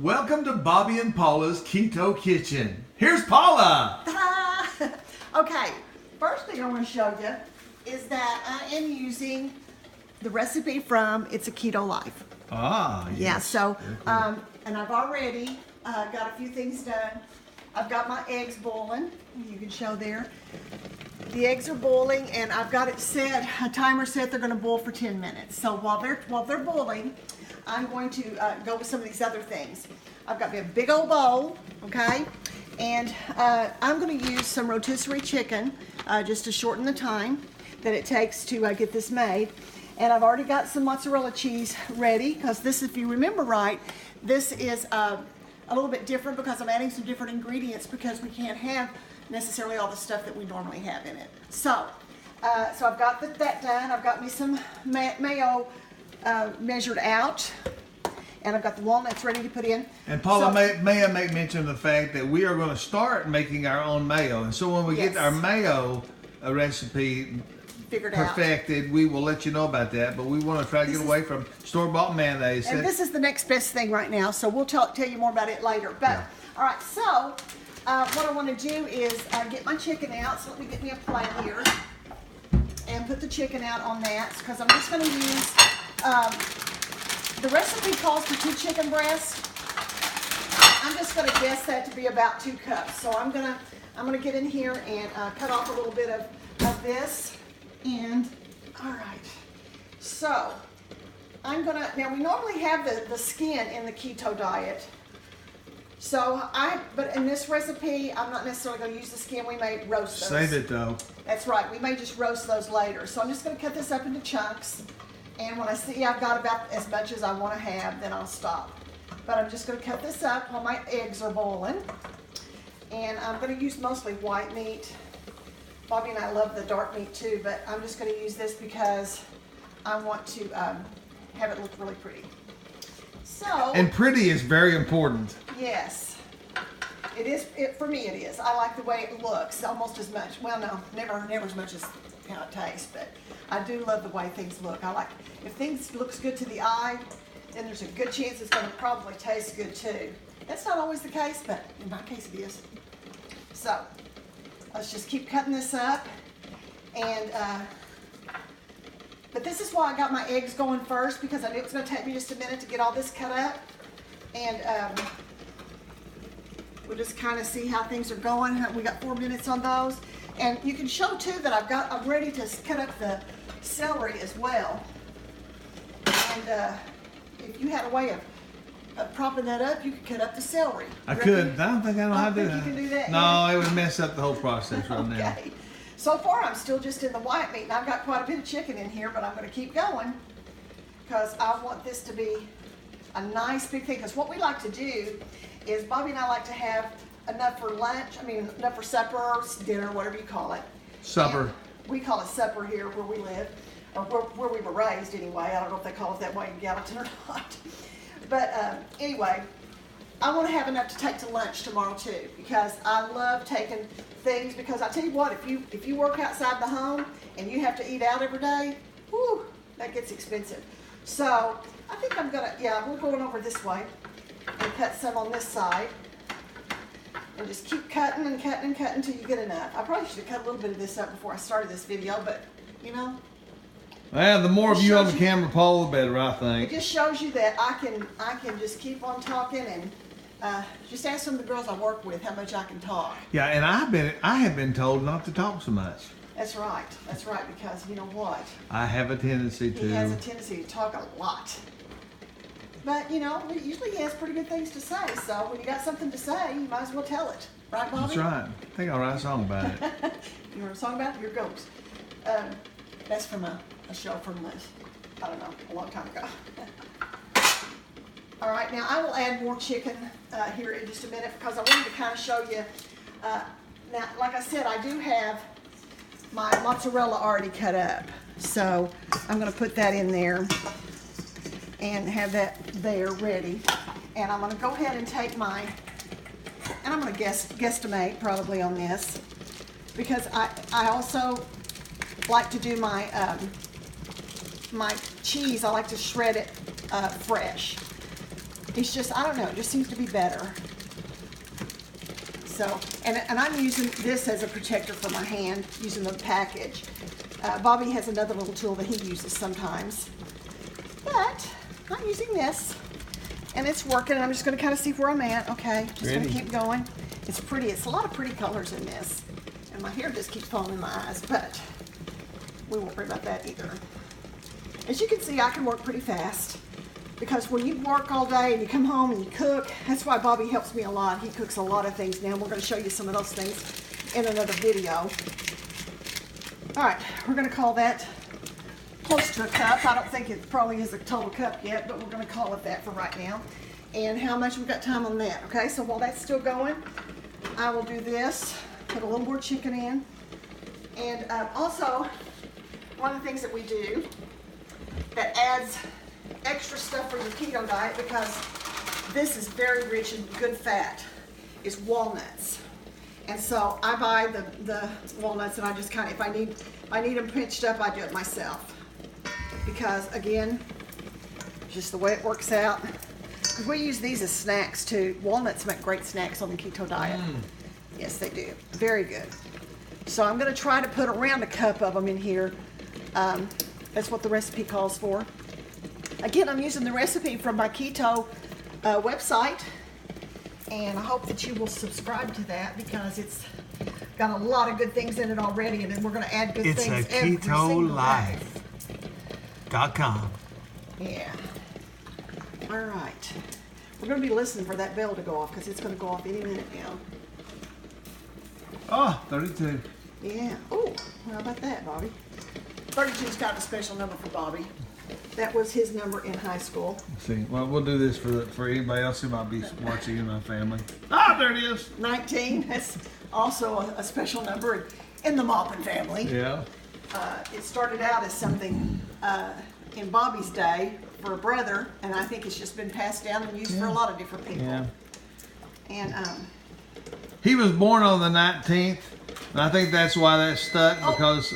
Welcome to Bobby and Paula's Keto Kitchen. Here's Paula. Okay, first thing I want to show you is that I am using the recipe from It's a Keto Life. Ah, yes. Yeah, so, and I've already got a few things done. I've got my eggs boiling, you can show there. The eggs are boiling and I've got it set, a timer set, they're gonna boil for 10 minutes. So while they're boiling, I'm going to go with some of these other things. I've got me a big old bowl, okay? And I'm gonna use some rotisserie chicken just to shorten the time that it takes to get this made. And I've already got some mozzarella cheese ready, because this, if you remember right, this is a little bit different because I'm adding some different ingredients because we can't have necessarily all the stuff that we normally have in it. So I've got that done. I've got me some mayo measured out, and I've got the walnuts ready to put in. And Paula, may I make mention of the fact that we are going to start making our own mayo. And so when we get our mayo recipe perfected, we will let you know about that. But we want to try to get away from store-bought mayonnaise. And this is the next best thing right now, so we'll tell you more about it later. But all right, so what I want to do is get my chicken out. So let me get me a plate here and put the chicken out on that, because I'm just going to use the recipe calls for 2 chicken breasts. I'm just going to guess that to be about 2 cups. So I'm gonna get in here and cut off a little bit of this. And all right, so I'm gonna, now we normally have the skin in the keto diet. But in this recipe, I'm not necessarily gonna use the skin. We may roast those. Save it though. That's right, we may just roast those later. So I'm just gonna cut this up into chunks. And when I see I've got about as much as I wanna have, then I'll stop. But I'm just gonna cut this up while my eggs are boiling. And I'm gonna use mostly white meat. Bobby and I love the dark meat too, but I'm just going to use this because I want to have it look really pretty. So, and pretty is very important. Yes, it is. For me, it is. I like the way it looks almost as much. Well, no, never as much as how it tastes, but I do love the way things look. I like, if things looks good to the eye, then there's a good chance it's going to probably taste good too. That's not always the case, but in my case it is. So let's just keep cutting this up, and but this is why I got my eggs going first, because I knew it was going to take me just a minute to get all this cut up, and we'll just kind of see how things are going. We got 4 minutes on those, and you can show too that I'm ready to cut up the celery as well. And if you had a way of propping that up, you could cut up the celery. I could. I don't think I know how to do that. You can do that. No, it would mess up the whole process right now. Okay. So far, I'm still just in the white meat, and I've got quite a bit of chicken in here, but I'm going to keep going because I want this to be a nice big thing. Because what we like to do is Bobby and I like to have enough for lunch. I mean, enough for supper, dinner, whatever you call it. Supper. And we call it supper here where we live, or where we were raised anyway. I don't know if they call it that way in Gallatin or not. But anyway, I want to have enough to take to lunch tomorrow too, because I love taking things, because I tell you what, if you work outside the home and you have to eat out every day, whew, that gets expensive. So I think we're going over this way and cut some on this side, and just keep cutting and cutting and cutting until you get enough. I probably should have cut a little bit of this up before I started this video, but you know. Well, the more of you on the camera, Paul, the better, I think. It just shows you that I can just keep on talking, and just ask some of the girls I work with how much I can talk. Yeah, and I have been told not to talk so much. That's right, because you know what? I have a tendency to. He has a tendency to talk a lot. But you know, usually he has pretty good things to say, so when you got something to say, you might as well tell it. Right, Bobby? That's right. I think I'll write a song about it. You want a song about it? Here goes. That's from a show from I don't know, a long time ago. All right, now I will add more chicken here in just a minute, because I wanted to kind of show you. Now, like I said, I do have my mozzarella already cut up, so I'm going to put that in there and have that there ready. And I'm going to go ahead and take and I'm going to guesstimate probably on this, because I also like to do my my cheese. I like to shred it fresh. It's just, I don't know, it just seems to be better. So, and I'm using this as a protector for my hand, using the package. Bobby has another little tool that he uses sometimes. But I'm using this, and it's working, and I'm just going to kind of see where I'm at. Okay, just going to keep going. It's pretty. It's a lot of pretty colors in this, and my hair just keeps falling in my eyes, but we won't worry about that either. As you can see, I can work pretty fast, because when you work all day and you come home and you cook, that's why Bobby helps me a lot. He cooks a lot of things now. We're going to show you some of those things in another video. All right, we're going to call that close to a cup. I don't think it probably is a total cup yet, but we're going to call it that for right now. And how much we've got time on that, okay? So while that's still going, I will do this, put a little more chicken in. And also, one of the things that we do that adds extra stuff for your keto diet, because this is very rich in good fat, is walnuts. And so I buy the walnuts, and I just kind of, if I need them pinched up, I do it myself. Because again, just the way it works out. We use these as snacks too. Walnuts make great snacks on the keto diet. Yes, they do. Very good. So I'm going to try to put around a cup of them in here. That's what the recipe calls for. Again, I'm using the recipe from my keto website, and I hope that you will subscribe to that, because it's got a lot of good things in it already, and then we're going to add good things every single day. KetoLife.com. Yeah. All right. We're going to be listening for that bell to go off, because it's going to go off any minute now. Oh, 32. Yeah. Oh, how about that, Bobby? 32's got a special number for Bobby. That was his number in high school. Let's see, well, we'll do this for anybody else who might be watching in my family. Ah, there it is. 19. That's also a special number in the Maupin family. Yeah. It started out as something in Bobby's day for a brother, and I think it's just been passed down and used for a lot of different people. Yeah. And he was born on the 19th, and I think that's why that stuck, because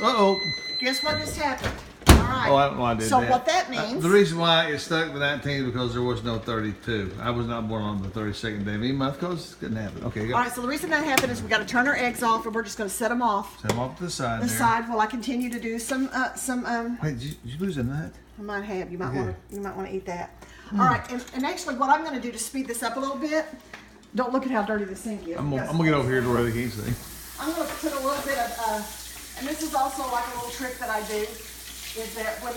guess what just happened? All right. Oh, I don't know why I did so that. what that means? The reason why it stuck the 19th is because there was no 32. I was not born on the 32nd day of each month, because it couldn't happen. Okay, go. All right. So the reason that happened is we got to turn our eggs off, and we're just going to set them off. Set them off to the side. The side while I continue to do some. Wait, did you lose a nut? I might have. You might want to eat that. All right. And actually, what I'm going to do to speed this up a little bit. Don't look at how dirty the sink is. I'm gonna get over here to where they can't see. I'm going to put a little bit of, and this is also like a little trick that I do, is that when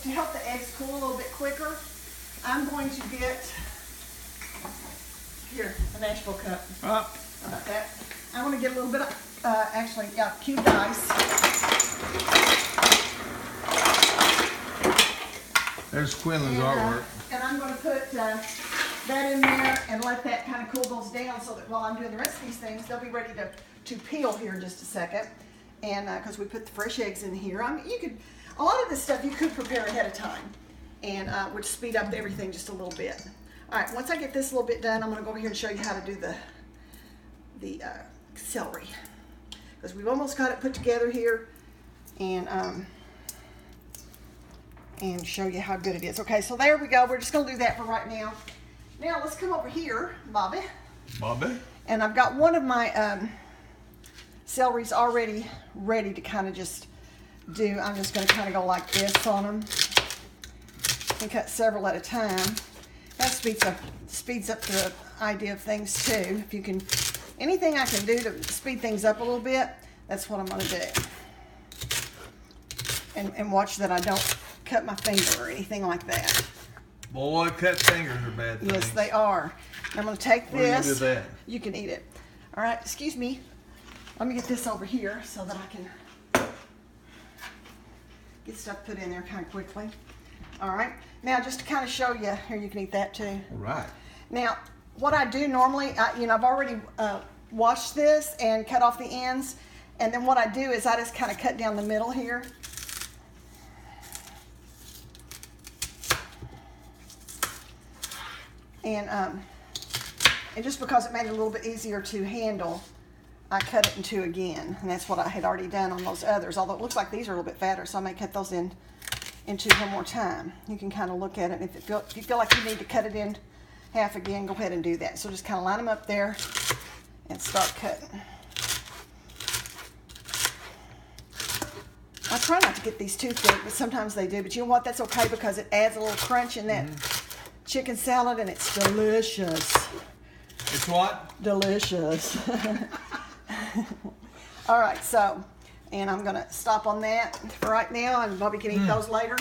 to help the eggs cool a little bit quicker, I'm going to get, here, a Nashville cup. How about that? I want to get a little bit of, cubed ice. There's Quinlan's artwork. And I'm going to put that in there and let that kind of cool those down, so that while I'm doing the rest of these things, they'll be ready to peel here in just a second. And because we put the fresh eggs in here, a lot of this stuff you could prepare ahead of time, and would speed up everything just a little bit. All right, once I get this a little bit done, I'm going to go over here and show you how to do the celery, because we've almost got it put together here, and show you how good it is. Okay, so there we go. We're just going to do that for right now. Now let's come over here, Bobby. Bobby? And I've got one of my celeries already ready to kind of just do. I'm just going to kind of go like this on them and cut several at a time. That speeds up the idea of things too. If you can, anything I can do to speed things up a little bit, that's what I'm going to do. And watch that I don't cut my finger or anything like that. Boy, cut fingers are bad things. Yes, they are. I'm going to take this. What are you gonna do with that? You can eat it. All right, excuse me. Let me get this over here so that I can get stuff put in there kind of quickly. All right. Now, just to kind of show you, here you can eat that too. All right. Now, what I do normally, I've already washed this and cut off the ends, and then what I do is I just kind of cut down the middle here. And just because it made it a little bit easier to handle, I cut it in two again, and that's what I had already done on those others, although it looks like these are a little bit fatter, so I may cut those in into one more time. You can kind of look at it. If you feel like you need to cut it in half again, go ahead and do that. So just kind of line them up there and start cutting. I try not to get these too thick, but sometimes they do. But you know what? That's okay because it adds a little crunch in that chicken salad, and it's delicious. It's what? Delicious. All right, so, and I'm going to stop on that for right now, and Bobby can eat those later.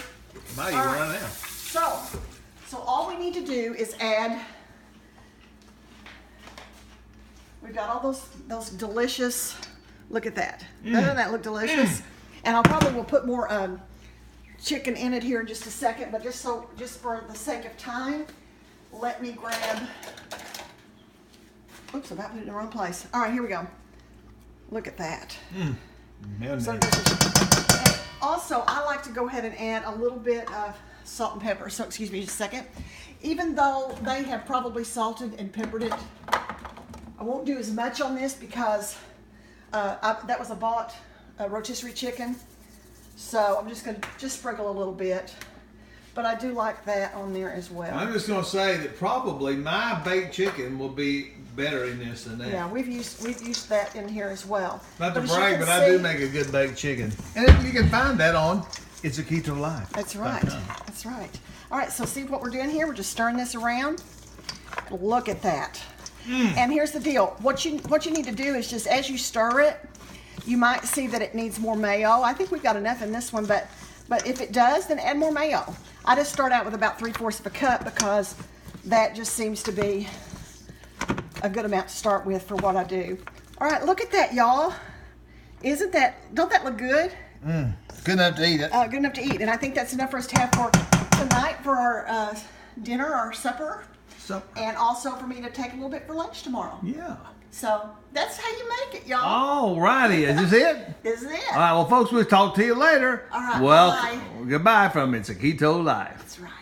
Might All even right. run out. So all we need to do is add, we've got all those delicious, look at that. Doesn't that look delicious? And I'll probably will put more chicken in it here in just a second, but just for the sake of time, let me grab, oops, I about put it in the wrong place. All right, here we go. Look at that. So and also, I like to go ahead and add a little bit of salt and pepper. So excuse me just a second. Even though they have probably salted and peppered it, I won't do as much on this because that was a bought rotisserie chicken. So I'm just going to sprinkle a little bit. But I do like that on there as well. I'm just going to say that probably my baked chicken will be better in this than that. Yeah, we've used that in here as well. Not to as you brag, can but I do see- make a good baked chicken. And you can find that on It's a Keto Life. That's right. That's right. All right, so see what we're doing here? We're just stirring this around. Look at that. And here's the deal. What you need to do is just as you stir it, you might see that it needs more mayo. I think we've got enough in this one, but if it does, then add more mayo. I just start out with about 3/4 of a cup because that just seems to be a good amount to start with for what I do. All right, look at that, y'all. Don't that look good? Good enough to eat it. Good enough to eat. And I think that's enough for us to have for tonight for our dinner, our supper. And also for me to take a little bit for lunch tomorrow. Yeah. So that's how you make it, y'all. All righty. Is this it? This is it. All right. Well, folks, we'll talk to you later. All right, Well, bye. goodbye from It's a Keto Life. That's right.